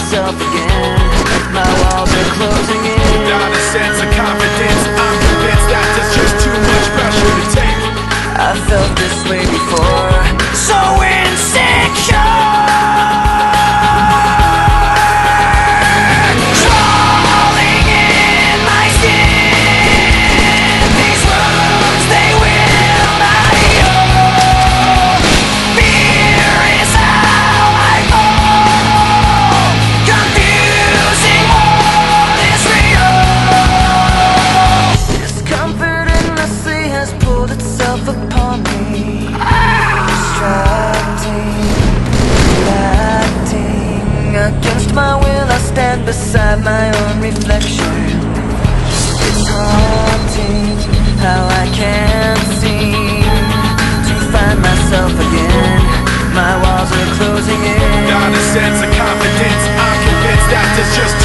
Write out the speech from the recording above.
myself again. My walls are closing in. Not a sense of confidence, I'm convinced that there's just too much pressure to take. I felt this way before, so insecure. Crawling in my skin. These wounds, they will not heal. Fear is how I fall. Confusing what is real. Discomfort endlessly has pulled itself upon me. Distracting, acting against my will. I stand beside my own reflection. It's haunting how I can't seem to find myself again. My walls are closing in. Not a sense of confidence, I'm convinced that there's just